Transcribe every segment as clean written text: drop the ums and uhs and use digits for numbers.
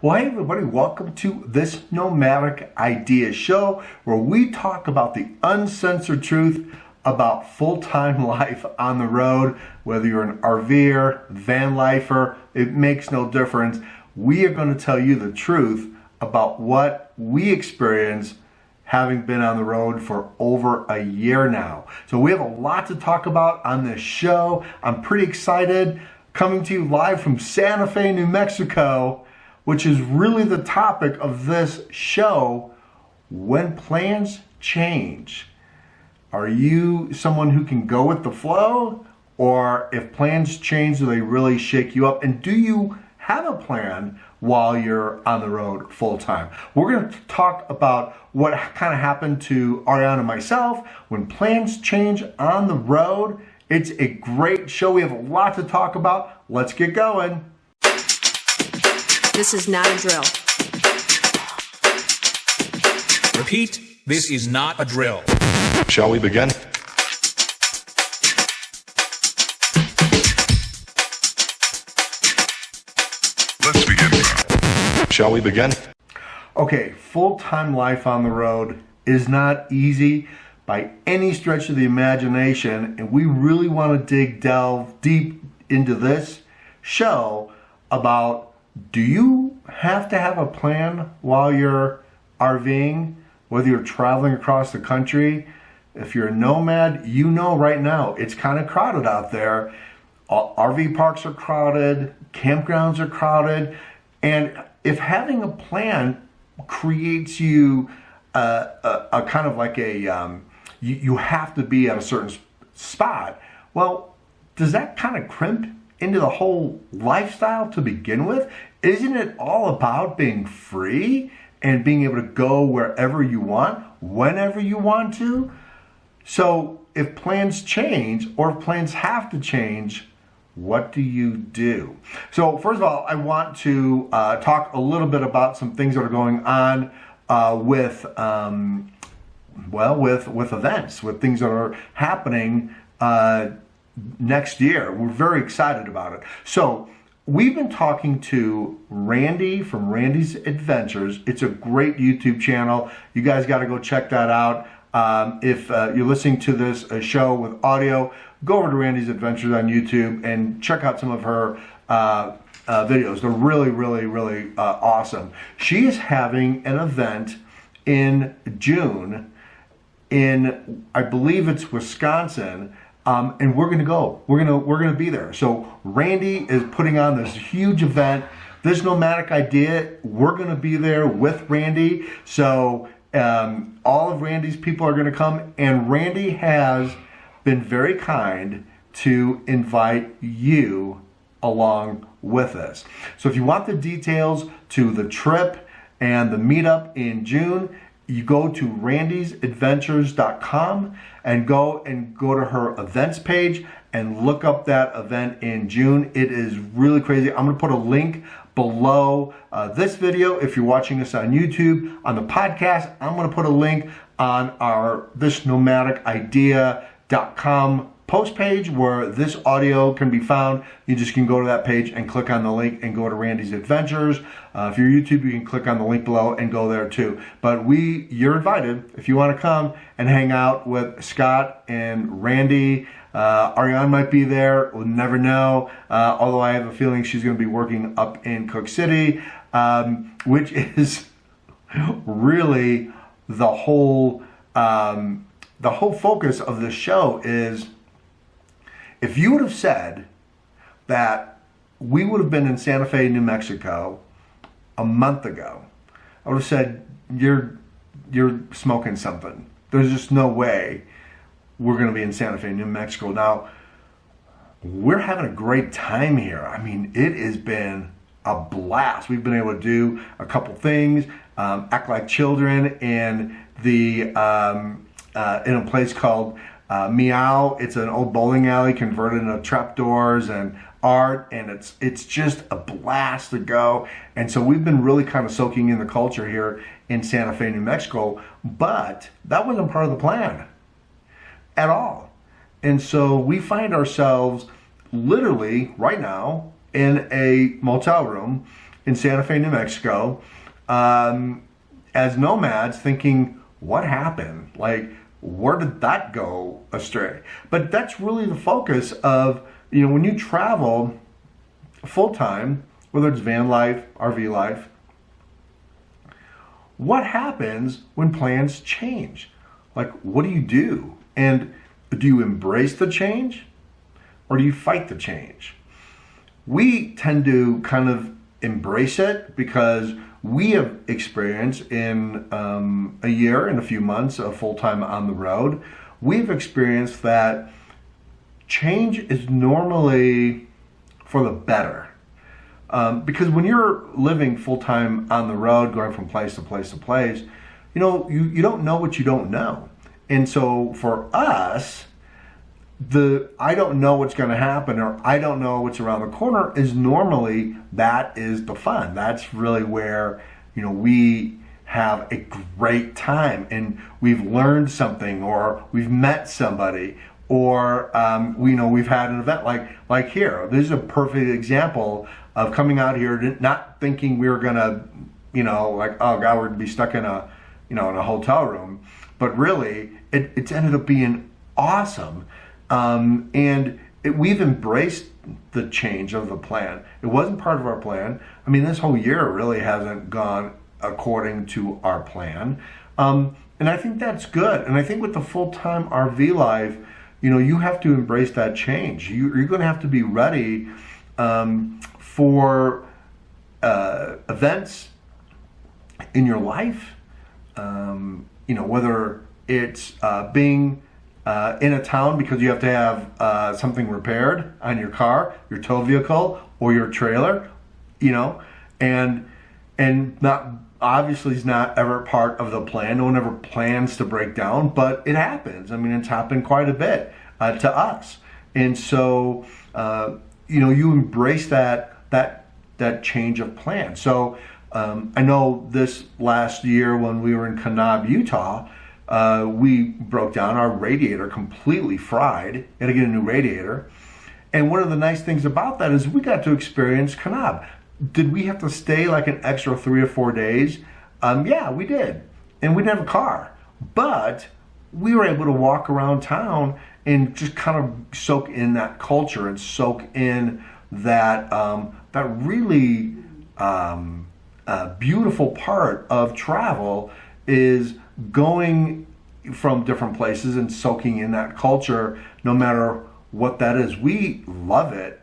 Well, hey everybody, welcome to This Nomadic Idea Show, where we talk about the uncensored truth about full-time life on the road. Whether you're an RVer, van lifer, it makes no difference. We are going to tell you the truth about what we experience having been on the road for over a year now. So we have a lot to talk about on this show. I'm pretty excited. Coming to you live from Santa Fe, New Mexico, which is really the topic of this show. When plans change, are you someone who can go with the flow? Or if plans change, do they really shake you up? And do you have a plan while you're on the road full time? We're going to talk about what kind of happened to Ariane and myself when plans change on the road. It's a great show. We have a lot to talk about. Let's get going. This is not a drill. Repeat, this is not a drill. Shall we begin? Let's begin. Shall we begin? Okay, full-time life on the road is not easy by any stretch of the imagination, and we really want to delve deep into this show about, do you have to have a plan while you're RVing, whether you're traveling across the country? If you're a nomad, you know right now it's kind of crowded out there. RV parks are crowded, campgrounds are crowded, and if having a plan creates you a kind of like a you have to be at a certain spot, well, does that kind of crimp into the whole lifestyle to begin with? Isn't it all about being free and being able to go wherever you want, whenever you want to? So if plans change, or if plans have to change, what do you do? So first of all, I want to talk a little bit about some things that are going on with events, with things that are happening next year. We're very excited about it. So we've been talking to Randy from Randy's Adventures. It's a great YouTube channel. You guys got to go check that out. If you're listening to this show with audio, go over to Randy's Adventures on YouTube and check out some of her videos. They're really, really, really awesome. She is having an event in June in, I believe it's Wisconsin, and we're gonna go. We're gonna be there. So Randy is putting on this huge event. This Nomadic Idea, we're gonna be there with Randy. So all of Randy's people are gonna come, and Randy has been very kind to invite you along with us. So if you want the details to the trip and the meetup in June, you go to randysadventures.com and go to her events page and look up that event in June. It is really crazy. I'm going to put a link below this video if you're watching us on YouTube. On the podcast, I'm going to put a link on our thisnomadicidea.com post page where this audio can be found. You just can go to that page and click on the link and go to Randy's Adventures. If you're YouTube, you can click on the link below and go there too. But you're invited if you want to come and hang out with Scott and Randy. Ariane might be there, we'll never know. Although I have a feeling she's going to be working up in Cook City, which is really the whole focus of the show. Is if you would have said that we would have been in Santa Fe, New Mexico a month ago, I would have said, you're smoking something. There's just no way we're going to be in Santa Fe, New Mexico. Now, we're having a great time here. I mean, it has been a blast. We've been able to do a couple things, act like children in in a place called Meow. It's an old bowling alley converted into trapdoors and art, and it's just a blast to go. And so we've been really kind of soaking in the culture here in Santa Fe, New Mexico, but that wasn't part of the plan at all. And so we find ourselves literally right now in a motel room in Santa Fe, New Mexico, as nomads, thinking, what happened? Like, where did that go astray? But that's really the focus of, when you travel full-time, whether it's van life, RV life, what happens when plans change? Like, what do you do? And do you embrace the change or do you fight the change? We tend to kind of embrace it because we have experience in a year and a few months of full-time on the road. We've experienced that change is normally for the better. Because when you're living full-time on the road, going from place to place to place, you don't know what you don't know. And so for us, I don't know what's going to happen, or I don't know what's around the corner, is normally, that is the fun. That's really where, we have a great time and we've learned something, or we've met somebody, or we've had an event like here. This is a perfect example of coming out here not thinking we were gonna, like, oh God, we're gonna be stuck in a hotel room, but really it's ended up being awesome. We've embraced the change of the plan. It wasn't part of our plan. I mean, this whole year really hasn't gone according to our plan. And I think that's good. And I think with the full-time RV life, you have to embrace that change. You're going to have to be ready for events in your life, whether it's being in a town because you have to have something repaired on your car, your tow vehicle, or your trailer, and not obviously is not ever part of the plan. No one ever plans to break down, but it happens. I mean, it's happened quite a bit to us, and so you embrace that change of plan. So I know this last year when we were in Kanab, Utah. We broke down, our radiator completely fried. Had to get a new radiator. And one of the nice things about that is we got to experience Kanab. Did we have to stay like an extra 3 or 4 days? Yeah, we did. And we didn't have a car. But we were able to walk around town and just kind of soak in that culture and soak in that really beautiful part of travel is going from different places and soaking in that culture, no matter what that is. We love it.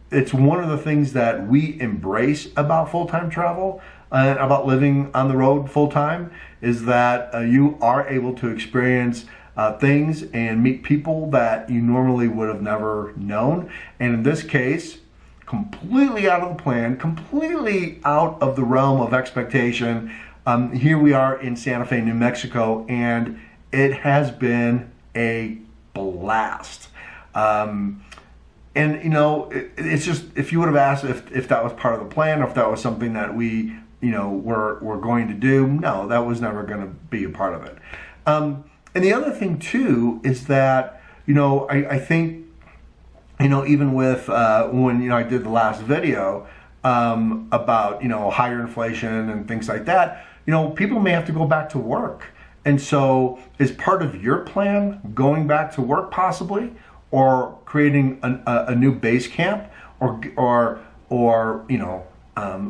It's one of the things that we embrace about full-time travel, about living on the road full-time, is that you are able to experience things and meet people that you normally would have never known. And in this case, completely out of the plan, completely out of the realm of expectation. Here we are in Santa Fe, New Mexico, and it has been a blast. It's just, if you would have asked if that was part of the plan, or if that was something that we, were going to do, no, that was never going to be a part of it. And the other thing too is that, I think, even with when I did the last video about higher inflation and things like that, people may have to go back to work. And so is part of your plan going back to work possibly, or creating a new base camp, or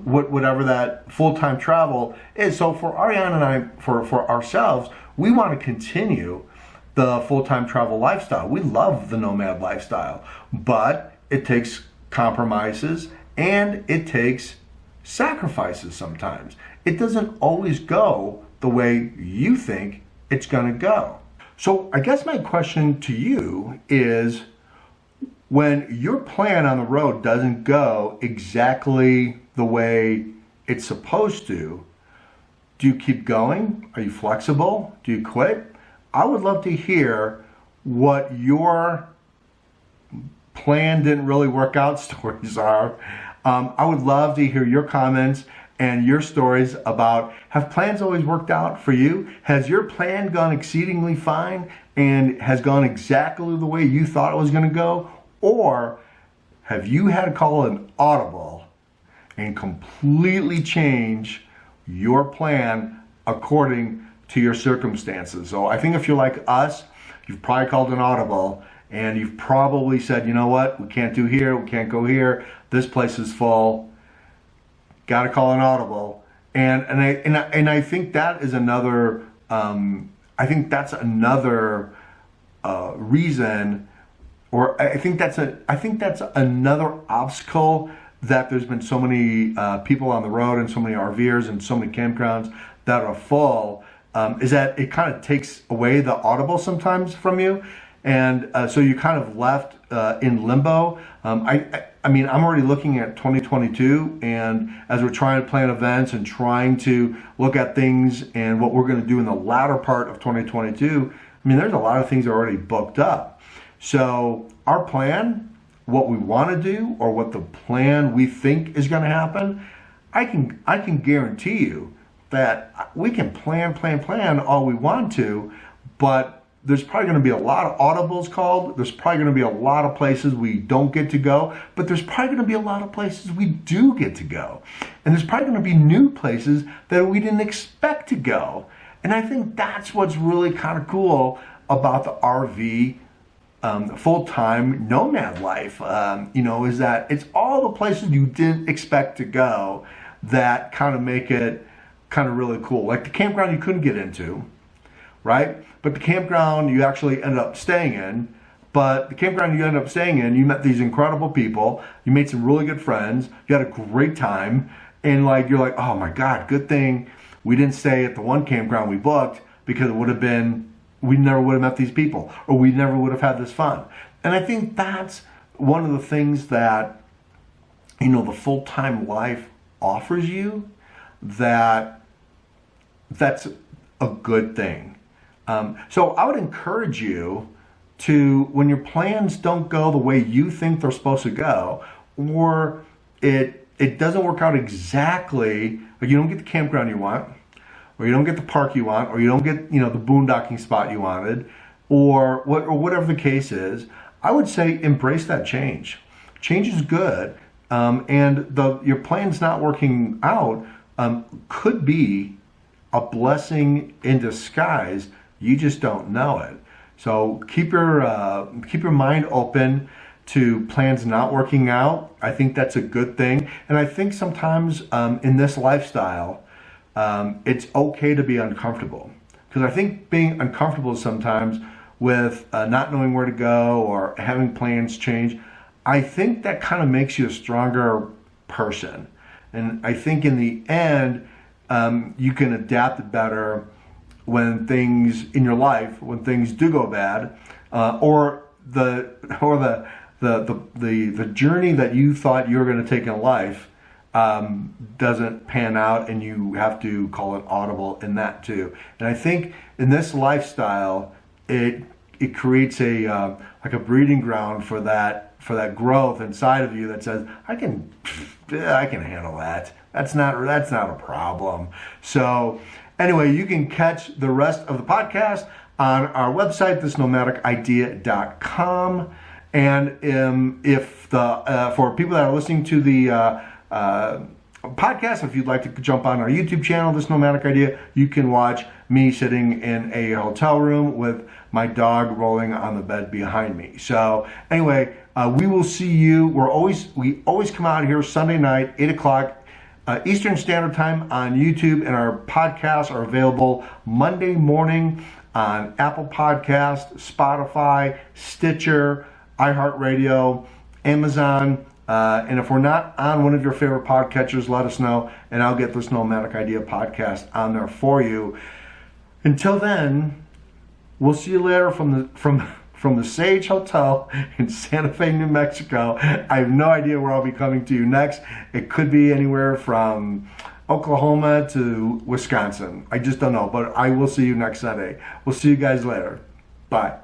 whatever that full-time travel is. So for Ariane and I, for ourselves, we want to continue the full-time travel lifestyle. We love the nomad lifestyle, but it takes compromises and it takes sacrifices sometimes. It doesn't always go the way you think it's going to go. So I guess my question to you is, when your plan on the road doesn't go exactly the way it's supposed to, do you keep going? Are you flexible? Do you quit? I would love to hear what your plan didn't really work out stories are. I would love to hear your comments and your stories about, have plans always worked out for you? Has your plan gone exceedingly fine and has gone exactly the way you thought it was going to go? Or have you had to call an audible and completely change your plan according to your circumstances. So I think if you're like us, you've probably called an audible and you've probably said, you know what, we can't do here, we can't go here, this place is full, got to call an audible. And I think that is another, I think that's another reason, or I think that's another obstacle that there's been so many people on the road and so many RVers and so many campgrounds that are full, is that it kind of takes away the audible sometimes from you. And so you're kind of left in limbo. I mean, I'm already looking at 2022, and as we're trying to plan events and trying to look at things and what we're going to do in the latter part of 2022, I mean, there's a lot of things that are already booked up. So our plan, what we want to do, or what the plan we think is going to happen, I can guarantee you that we can plan all we want to, but there's probably going to be a lot of audibles called. There's probably going to be a lot of places we don't get to go, but there's probably going to be a lot of places we do get to go. And there's probably going to be new places that we didn't expect to go. And I think that's what's really kind of cool about the RV full-time nomad life, is that it's all the places you didn't expect to go that kind of make it kind of really cool. Like the campground you couldn't get into, right? But the campground you actually ended up staying in, but the campground you ended up staying in, you met these incredible people, you made some really good friends, you had a great time, and you're like, oh my God, good thing we didn't stay at the one campground we booked, because it would have been, we never would have met these people, or we never would have had this fun. And I think that's one of the things that, the full-time life offers you, that's a good thing. So I would encourage you to, when your plans don't go the way you think they're supposed to go, or it doesn't work out exactly, or you don't get the campground you want, or you don't get the park you want, or you don't get the boondocking spot you wanted, or whatever the case is, I would say embrace that change. Change is good, and your plans not working out could be a blessing in disguise. You just don't know it. So keep your mind open to plans not working out. I think that's a good thing. And I think sometimes in this lifestyle, it's okay to be uncomfortable. Because I think being uncomfortable sometimes with not knowing where to go or having plans change, I think that kind of makes you a stronger person. And I think in the end, you can adapt better when things in your life, when things do go bad, or the journey that you thought you were going to take in life doesn't pan out, and you have to call it audible in that too. And I think in this lifestyle, it creates a breeding ground for that growth inside of you that says, I can handle that. That's not a problem. So anyway, you can catch the rest of the podcast on our website, thisnomadicidea.com. And for people that are listening to the podcast, if you'd like to jump on our YouTube channel, This Nomadic Idea, you can watch me sitting in a hotel room with my dog rolling on the bed behind me. So anyway, we will see you. We always come out here Sunday night, 8 o'clock. Eastern Standard Time on YouTube, and our podcasts are available Monday morning on Apple Podcasts, Spotify, Stitcher, iHeartRadio, Amazon, and if we're not on one of your favorite podcatchers, let us know, and I'll get this Nomadic Idea podcast on there for you. Until then, we'll see you later from the Sage Hotel in Santa Fe, New Mexico. I have no idea where I'll be coming to you next. It could be anywhere from Oklahoma to Wisconsin. I just don't know, but I will see you next Sunday. We'll see you guys later. Bye.